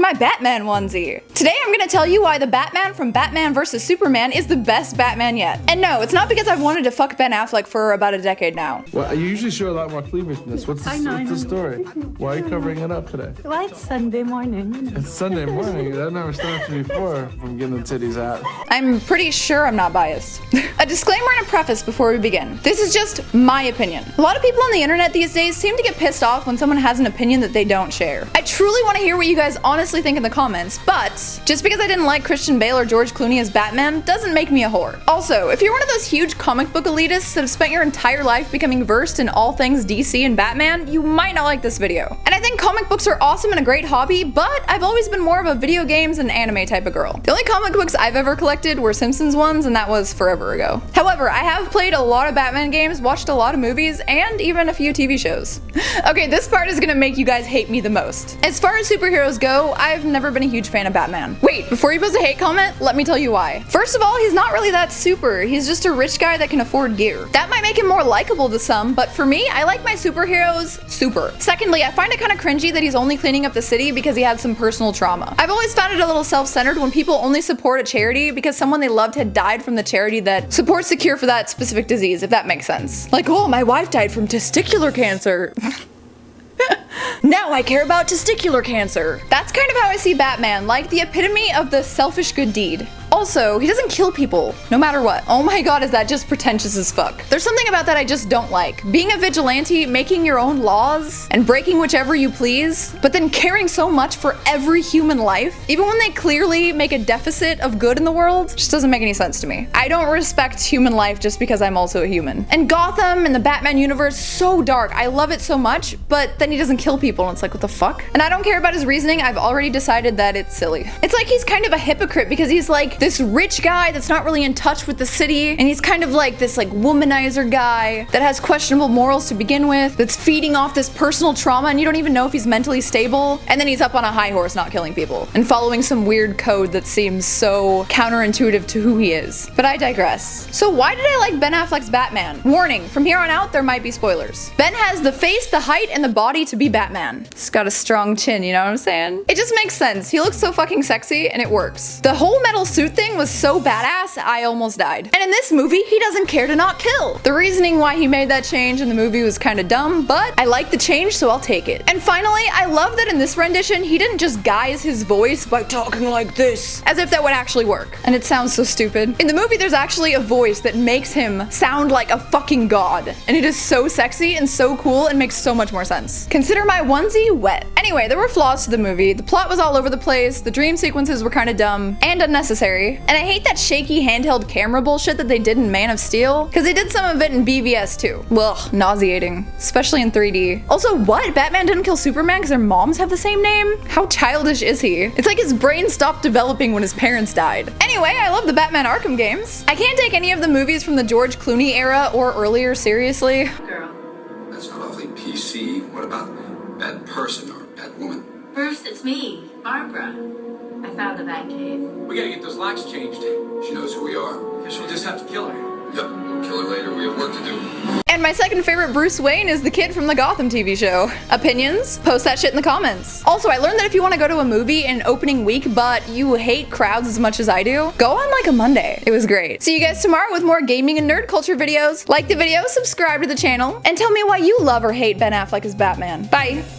my Batman onesie. Today I'm gonna tell you why the Batman from Batman vs Superman is the best Batman yet. And no, it's not because I've wanted to fuck Ben Affleck for about a decade now. Well, you usually show a lot more cleavage than this. What's the story? Why are you covering it up today? Well, it's Sunday morning. It's Sunday morning. That never stopped me before from getting the titties out. I'm pretty sure I'm not biased. A disclaimer and a preface before we begin. This is just my opinion. A lot of people on the internet these days seem to get pissed off when someone has an opinion that they don't share. I truly want to hear what you guys honestly think in the comments, but just because I didn't like Christian Bale or George Clooney as Batman doesn't make me a whore. Also, if you're one of those huge comic book elitists that have spent your entire life becoming versed in all things DC and Batman, you might not like this video. And I think comic books are awesome and a great hobby, but I've always been more of a video games and anime type of girl. The only comic books I've ever collected were Simpsons ones, and that was forever ago. However, I have played a lot of Batman games, watched a lot of movies, and even a few TV shows. Okay, this part is gonna make you guys hate me the most. As far as superheroes go, I've never been a huge fan of Batman. Wait, before you post a hate comment, let me tell you why. First of all, he's not really that super. He's just a rich guy that can afford gear. That might make him more likable to some, but for me, I like my superheroes super. Secondly, I find it kind of cringy that he's only cleaning up the city because he had some personal trauma. I've always found it a little self-centered when people only support a charity because someone they loved had died from the charity that supports the cure for that specific disease, if that makes sense. Like, oh, my wife died from testicular cancer. Now I care about testicular cancer. That's kind of how I see Batman, like the epitome of the selfish good deed. Also, he doesn't kill people, no matter what. Oh my god, is that just pretentious as fuck. There's something about that I just don't like. Being a vigilante, making your own laws, and breaking whichever you please, but then caring so much for every human life, even when they clearly make a deficit of good in the world, just doesn't make any sense to me. I don't respect human life just because I'm also a human. And Gotham and the Batman universe, so dark. I love it so much, but then he doesn't kill people, and it's like, what the fuck? And I don't care about his reasoning. I've already decided that it's silly. It's like he's kind of a hypocrite because he's like this rich guy that's not really in touch with the city, and he's kind of like this like womanizer guy that has questionable morals to begin with, that's feeding off this personal trauma, and you don't even know if he's mentally stable, and then he's up on a high horse not killing people and following some weird code that seems so counterintuitive to who he is. But I digress. So why did I like Ben Affleck's Batman? Warning, from here on out there might be spoilers. Ben has the face, the height, and the body to be Batman. He's got a strong chin, you know what I'm saying? It just makes sense. He looks so fucking sexy and it works. The whole metal suit thing was so badass, I almost died. And in this movie, he doesn't care to not kill. The reasoning why he made that change in the movie was kind of dumb, but I like the change, so I'll take it. And finally, I love that in this rendition, he didn't just guise his voice by talking like this, as if that would actually work. And it sounds so stupid. In the movie, there's actually a voice that makes him sound like a fucking god. And it is so sexy and so cool and makes so much more sense. Consider my onesie wet. Anyway, there were flaws to the movie. The plot was all over the place, the dream sequences were kind of dumb and unnecessary. And I hate that shaky handheld camera bullshit that they did in Man of Steel, because they did some of it in BVS too. Ugh, nauseating, especially in 3D. Also, what? Batman didn't kill Superman because their moms have the same name? How childish is he? It's like his brain stopped developing when his parents died. Anyway, I love the Batman Arkham games. I can't take any of the movies from the George Clooney era or earlier seriously. Girl. That's awfully PC. What about bad person or bad woman? Bruce, it's me, Barbara. I found the Batcave. We gotta get those locks changed. She knows who we are. Guess we'll just have to kill her. Yep, we'll kill her later. We have work to do. And my second favorite Bruce Wayne is the kid from the Gotham TV show. Opinions? Post that shit in the comments. Also, I learned that if you want to go to a movie in opening week, but you hate crowds as much as I do, go on like a Monday. It was great. See you guys tomorrow with more gaming and nerd culture videos. Like the video, subscribe to the channel, and tell me why you love or hate Ben Affleck as Batman. Bye.